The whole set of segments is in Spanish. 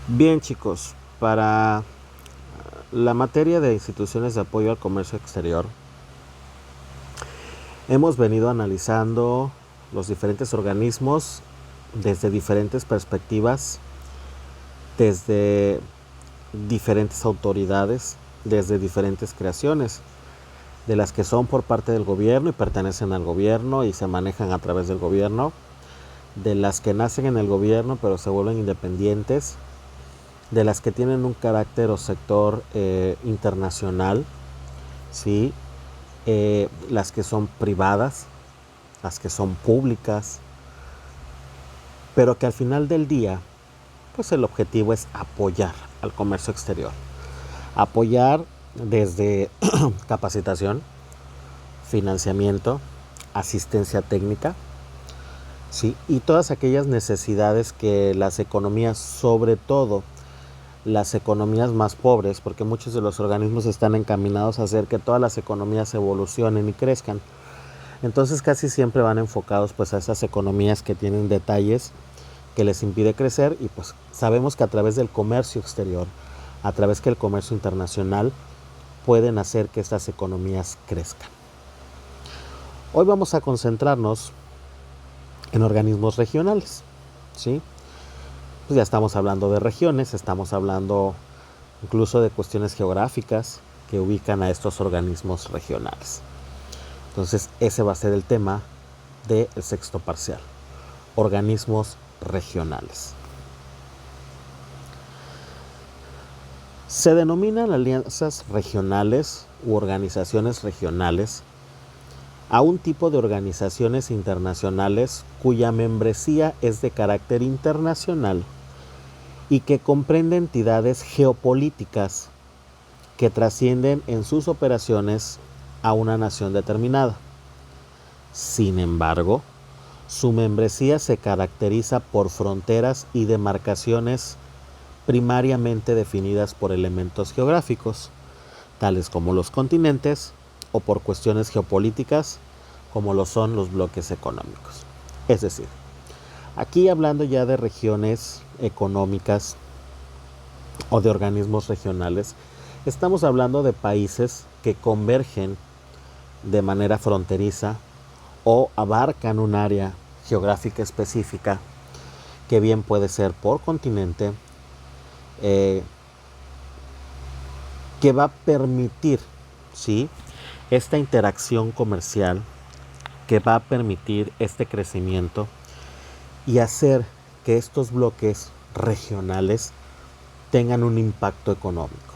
Bien, chicos, para la materia de instituciones de apoyo al comercio exterior, hemos venido analizando los diferentes organismos desde diferentes perspectivas, desde diferentes autoridades, desde diferentes creaciones, de las que son por parte del gobierno y pertenecen al gobierno y se manejan a través del gobierno, de las que nacen en el gobierno pero se vuelven independientes, de las que tienen un carácter o sector internacional, ¿sí? Las que son privadas, las que son públicas, pero que al final del día, pues el objetivo es apoyar al comercio exterior. Apoyar desde capacitación, financiamiento, asistencia técnica, ¿sí? Y todas aquellas necesidades que las economías, sobre todo las economías más pobres, porque muchos de los organismos están encaminados a hacer que todas las economías evolucionen y crezcan. Entonces casi siempre van enfocados pues a esas economías que tienen detalles que les impide crecer y pues sabemos que a través del comercio exterior, a través que el comercio internacional pueden hacer que estas economías crezcan. Hoy vamos a concentrarnos en organismos regionales, ¿sí? Pues ya estamos hablando de regiones, estamos hablando incluso de cuestiones geográficas que ubican a estos organismos regionales. Entonces ese va a ser el tema del sexto parcial, organismos regionales. Se denominan alianzas regionales u organizaciones regionales a un tipo de organizaciones internacionales cuya membresía es de carácter internacional y que comprende entidades geopolíticas que trascienden en sus operaciones a una nación determinada. Sin embargo, su membresía se caracteriza por fronteras y demarcaciones primariamente definidas por elementos geográficos, tales como los continentes, o por cuestiones geopolíticas, como lo son los bloques económicos. Es decir, aquí hablando ya de regiones económicas o de organismos regionales, estamos hablando de países que convergen de manera fronteriza o abarcan un área geográfica específica que bien puede ser por continente, que va a permitir, ¿sí?, esta interacción comercial, que va a permitir este crecimiento y hacer que estos bloques regionales tengan un impacto económico.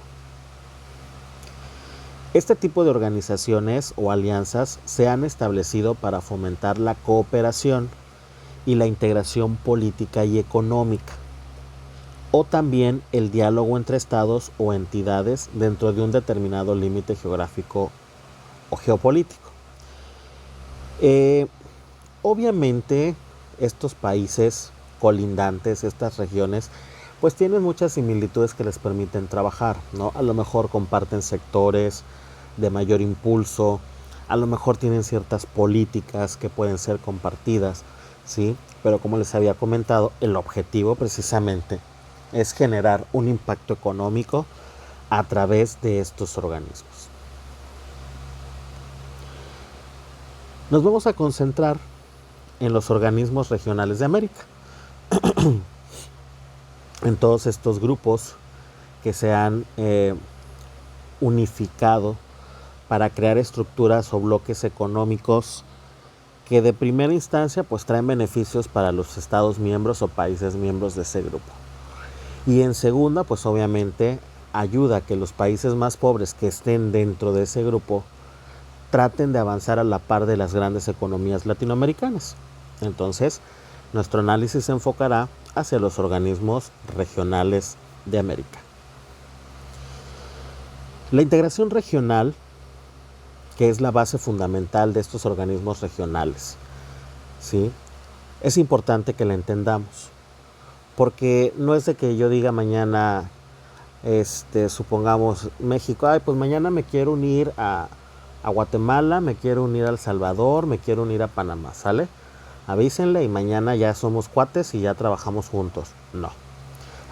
Este tipo de organizaciones o alianzas se han establecido para fomentar la cooperación y la integración política y económica, o también el diálogo entre estados o entidades dentro de un determinado límite geográfico o geopolítico. Obviamente estos países colindantes, estas regiones, pues tienen muchas similitudes que les permiten trabajar, ¿no? A lo mejor comparten sectores de mayor impulso, a lo mejor tienen ciertas políticas que pueden ser compartidas, ¿sí? Pero como les había comentado, el objetivo precisamente es generar un impacto económico a través de estos organismos. Nos vamos a concentrar en los organismos regionales de América, en todos estos grupos que se han unificado para crear estructuras o bloques económicos que de primera instancia pues traen beneficios para los estados miembros o países miembros de ese grupo. Y en segunda, pues obviamente ayuda a que los países más pobres que estén dentro de ese grupo traten de avanzar a la par de las grandes economías latinoamericanas. Entonces, nuestro análisis se enfocará hacia los organismos regionales de América. La integración regional, que es la base fundamental de estos organismos regionales, ¿sí?, es importante que la entendamos, porque no es de que yo diga mañana, supongamos México, ay, pues mañana me quiero unir a Guatemala, me quiero unir a El Salvador, me quiero unir a Panamá, ¿sale? Avísenle y mañana ya somos cuates y ya trabajamos juntos. No.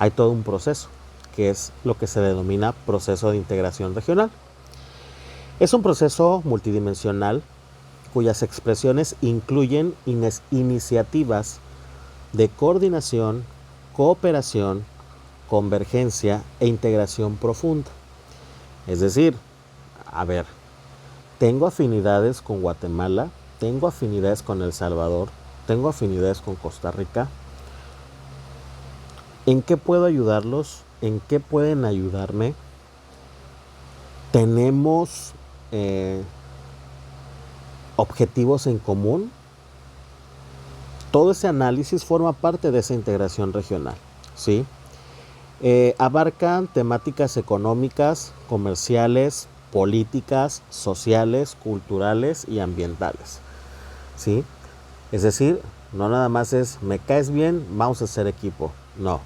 hay todo un proceso, que es lo que se denomina proceso de integración regional. Es un proceso multidimensional cuyas expresiones incluyen iniciativas de coordinación, cooperación, convergencia e integración profunda. Es decir, a ver, tengo afinidades con Guatemala, tengo afinidades con El Salvador, tengo afinidades con Costa Rica. ¿En qué puedo ayudarlos? ¿En qué pueden ayudarme? ¿Tenemos objetivos en común? Todo ese análisis forma parte de esa integración regional, ¿sí? Abarcan temáticas económicas, comerciales, políticas, sociales, culturales y ambientales, ¿sí? Es decir, no nada más es me caes bien, vamos a hacer equipo. No,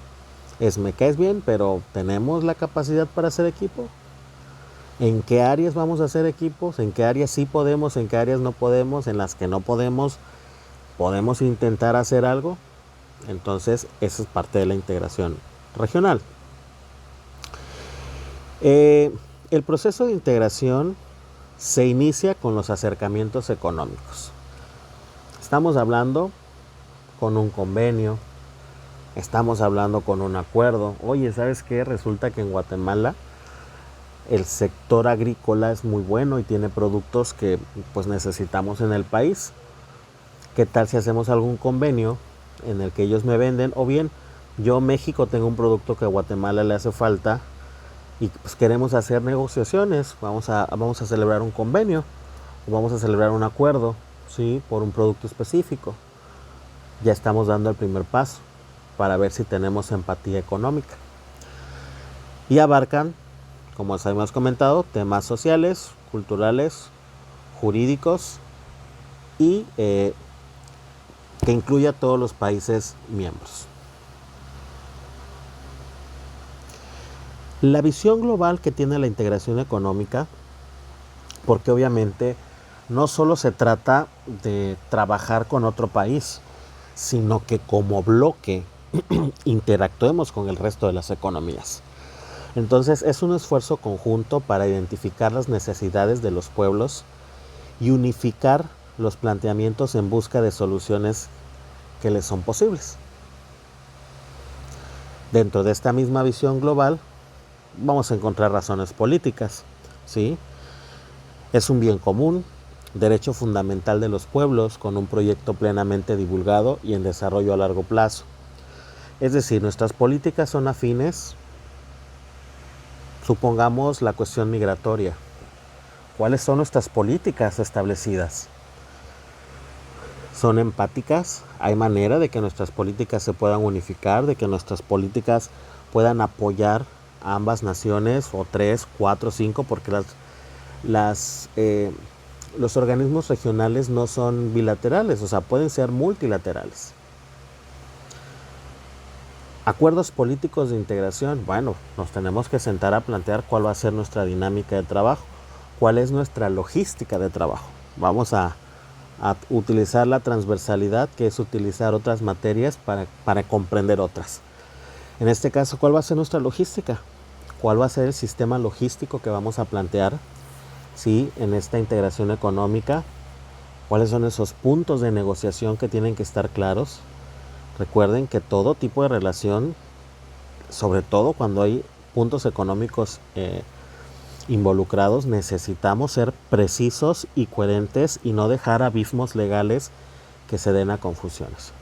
es me caes bien, pero ¿tenemos la capacidad para hacer equipo? ¿En qué áreas vamos a hacer equipos? ¿En qué áreas sí podemos? ¿En qué áreas no podemos? ¿En las que no podemos intentar hacer algo? Entonces, esa es parte de la integración regional. El proceso de integración se inicia con los acercamientos económicos. Estamos hablando con un convenio, estamos hablando con un acuerdo. Oye, ¿sabes qué? Resulta que en Guatemala el sector agrícola es muy bueno y tiene productos que pues necesitamos en el país. ¿Qué tal si hacemos algún convenio en el que ellos me venden? O bien, yo México tengo un producto que a Guatemala le hace falta y pues queremos hacer negociaciones, vamos a celebrar un convenio o vamos a celebrar un acuerdo, ¿sí? Por un producto específico. Ya estamos dando el primer paso para ver si tenemos empatía económica. Y abarcan, como os hemos comentado, temas sociales, culturales, jurídicos y que incluye a todos los países miembros. La visión global que tiene la integración económica, porque obviamente no solo se trata de trabajar con otro país, sino que como bloque interactuemos con el resto de las economías. Entonces es un esfuerzo conjunto para identificar las necesidades de los pueblos y unificar los planteamientos en busca de soluciones que les son posibles. Dentro de esta misma visión global vamos a encontrar razones políticas, ¿sí? Es un bien común, derecho fundamental de los pueblos con un proyecto plenamente divulgado y en desarrollo a largo plazo. Es decir, nuestras políticas son afines. Supongamos la cuestión migratoria. ¿Cuáles son nuestras políticas establecidas? ¿Son empáticas? ¿Hay manera de que nuestras políticas se puedan unificar, de que nuestras políticas puedan apoyar a ambas naciones, o 3, 4, 5, porque los organismos regionales no son bilaterales, o sea, pueden ser multilaterales? Acuerdos políticos de integración. Bueno, nos tenemos que sentar a plantear cuál va a ser nuestra dinámica de trabajo, cuál es nuestra logística de trabajo. Vamos a utilizar la transversalidad, que es utilizar otras materias para comprender otras. En este caso, ¿cuál va a ser nuestra logística? ¿Cuál va a ser el sistema logístico que vamos a plantear, ¿sí?, en esta integración económica? ¿Cuáles son esos puntos de negociación que tienen que estar claros? Recuerden que todo tipo de relación, sobre todo cuando hay puntos económicos involucrados, necesitamos ser precisos y coherentes y no dejar abismos legales que se den a confusiones.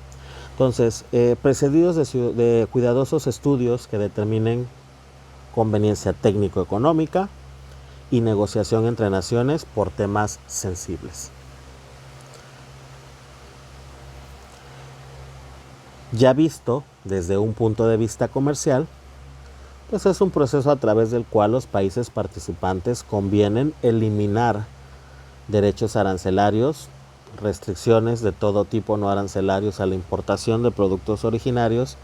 Entonces, precedidos de cuidadosos estudios que determinen conveniencia técnico-económica y negociación entre naciones por temas sensibles. Ya visto desde un punto de vista comercial, pues es un proceso a través del cual los países participantes convienen eliminar derechos arancelarios, restricciones de todo tipo no arancelarios a la importación de productos originarios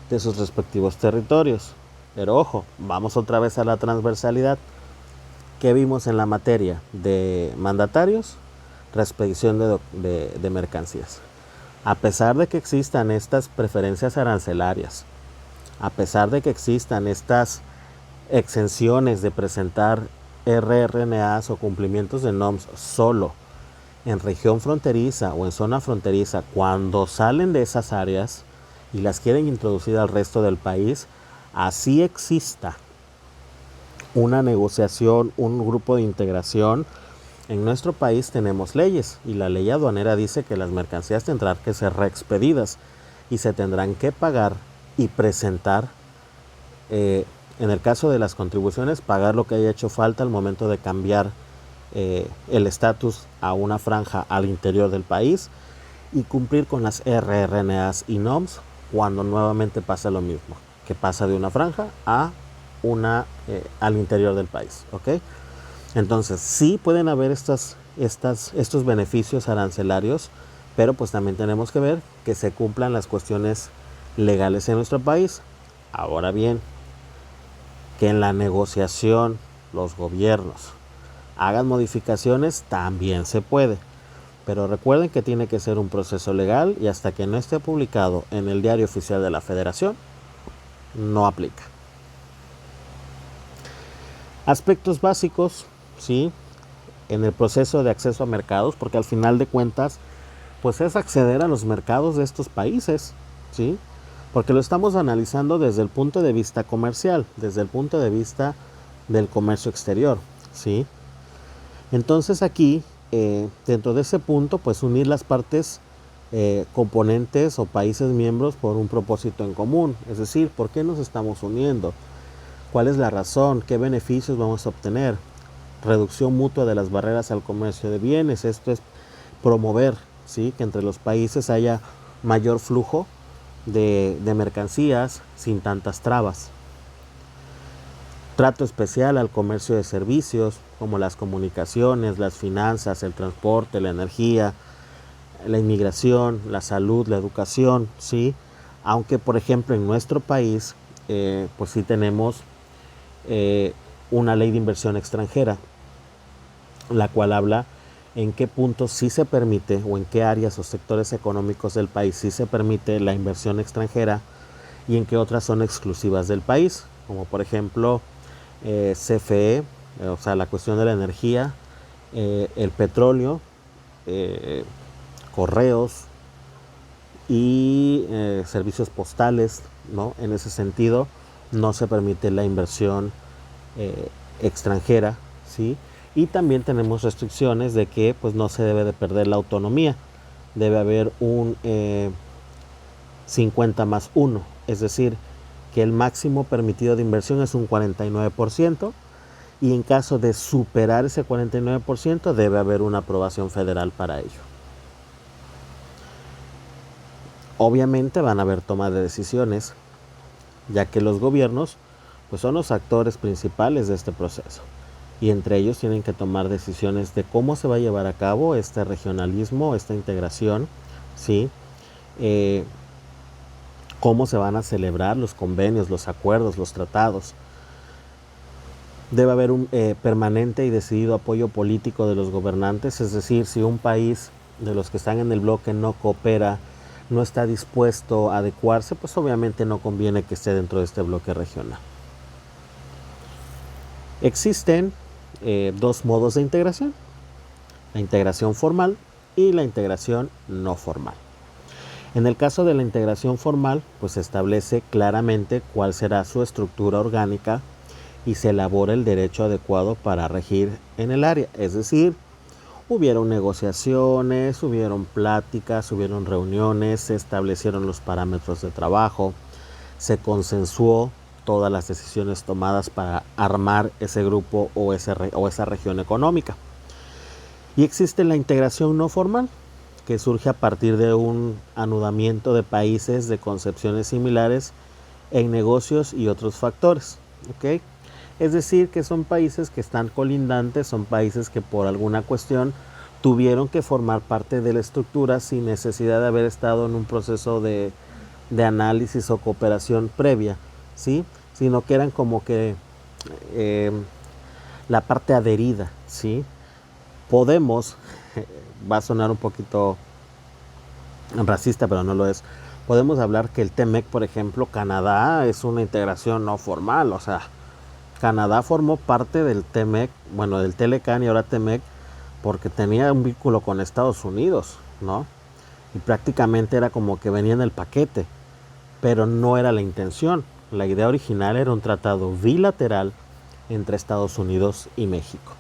de sus respectivos territorios. Pero ojo, vamos otra vez a la transversalidad. ¿Qué vimos en la materia de mandatarios? Reexpedición de mercancías. A pesar de que existan estas preferencias arancelarias, a pesar de que existan estas exenciones de presentar RRNAs o cumplimientos de NOMS solo en región fronteriza o en zona fronteriza, cuando salen de esas áreas y las quieren introducir al resto del país, así exista una negociación, un grupo de integración. En nuestro país tenemos leyes y la ley aduanera dice que las mercancías tendrán que ser reexpedidas y se tendrán que pagar y presentar, en el caso de las contribuciones, pagar lo que haya hecho falta al momento de cambiar el estatus a una franja al interior del país y cumplir con las RRNAs y NOMS cuando nuevamente pasa lo mismo, que pasa de una franja a al interior del país, ¿ok? Entonces sí pueden haber estos beneficios arancelarios, pero pues también tenemos que ver que se cumplan las cuestiones legales en nuestro país. Ahora bien, que en la negociación los gobiernos hagan modificaciones también se puede, pero recuerden que tiene que ser un proceso legal y hasta que no esté publicado en el Diario Oficial de la Federación no aplica. Aspectos básicos, ¿sí?, en el proceso de acceso a mercados, porque al final de cuentas pues es acceder a los mercados de estos países, ¿sí?, porque lo estamos analizando desde el punto de vista comercial, desde el punto de vista del comercio exterior, ¿sí? Entonces aquí, dentro de ese punto, pues unir las partes componentes o países miembros por un propósito en común, es decir, ¿por qué nos estamos uniendo? ¿Cuál es la razón? ¿Qué beneficios vamos a obtener? Reducción mutua de las barreras al comercio de bienes, esto es promover, ¿sí?, que entre los países haya mayor flujo de mercancías sin tantas trabas. Trato especial al comercio de servicios como las comunicaciones, las finanzas, el transporte, la energía, la inmigración, la salud, la educación, ¿sí? Aunque por ejemplo en nuestro país pues sí tenemos una ley de inversión extranjera, la cual habla en qué puntos sí se permite o en qué áreas o sectores económicos del país sí se permite la inversión extranjera y en qué otras son exclusivas del país, como por ejemplo CFE, o sea, la cuestión de la energía, el petróleo, correos y servicios postales, ¿no? En ese sentido no se permite la inversión extranjera, ¿sí? Y también tenemos restricciones de que pues no se debe de perder la autonomía, debe haber un 50+1, es decir, que el máximo permitido de inversión es un 49% y en caso de superar ese 49% debe haber una aprobación federal para ello. Obviamente van a haber toma de decisiones, ya que los gobiernos pues son los actores principales de este proceso y entre ellos tienen que tomar decisiones de cómo se va a llevar a cabo este regionalismo, esta integración, ¿sí? Cómo se van a celebrar los convenios, los acuerdos, los tratados. Debe haber un permanente y decidido apoyo político de los gobernantes, es decir, si un país de los que están en el bloque no coopera, no está dispuesto a adecuarse, pues obviamente no conviene que esté dentro de este bloque regional. Existen dos modos de integración, la integración formal y la integración no formal. En el caso de la integración formal, pues se establece claramente cuál será su estructura orgánica y se elabora el derecho adecuado para regir en el área. Es decir, hubieron negociaciones, hubieron pláticas, hubieron reuniones, se establecieron los parámetros de trabajo, se consensuó todas las decisiones tomadas para armar ese grupo o esa región económica. Y existe la integración no formal, que surge a partir de un anudamiento de países de concepciones similares en negocios y otros factores, ¿ok? Es decir, que son países que están colindantes, son países que por alguna cuestión tuvieron que formar parte de la estructura sin necesidad de haber estado en un proceso de análisis o cooperación previa, ¿sí? Sino que eran como que la parte adherida, ¿sí? Podemos, va a sonar un poquito racista, pero no lo es, podemos hablar que el TEMEC, por ejemplo, Canadá es una integración no formal, o sea, Canadá formó parte del TEMEC, bueno, del TELECAN y ahora TEMEC, porque tenía un vínculo con Estados Unidos, ¿no? Y prácticamente era como que venía en el paquete, pero no era la intención. La idea original era un tratado bilateral entre Estados Unidos y México.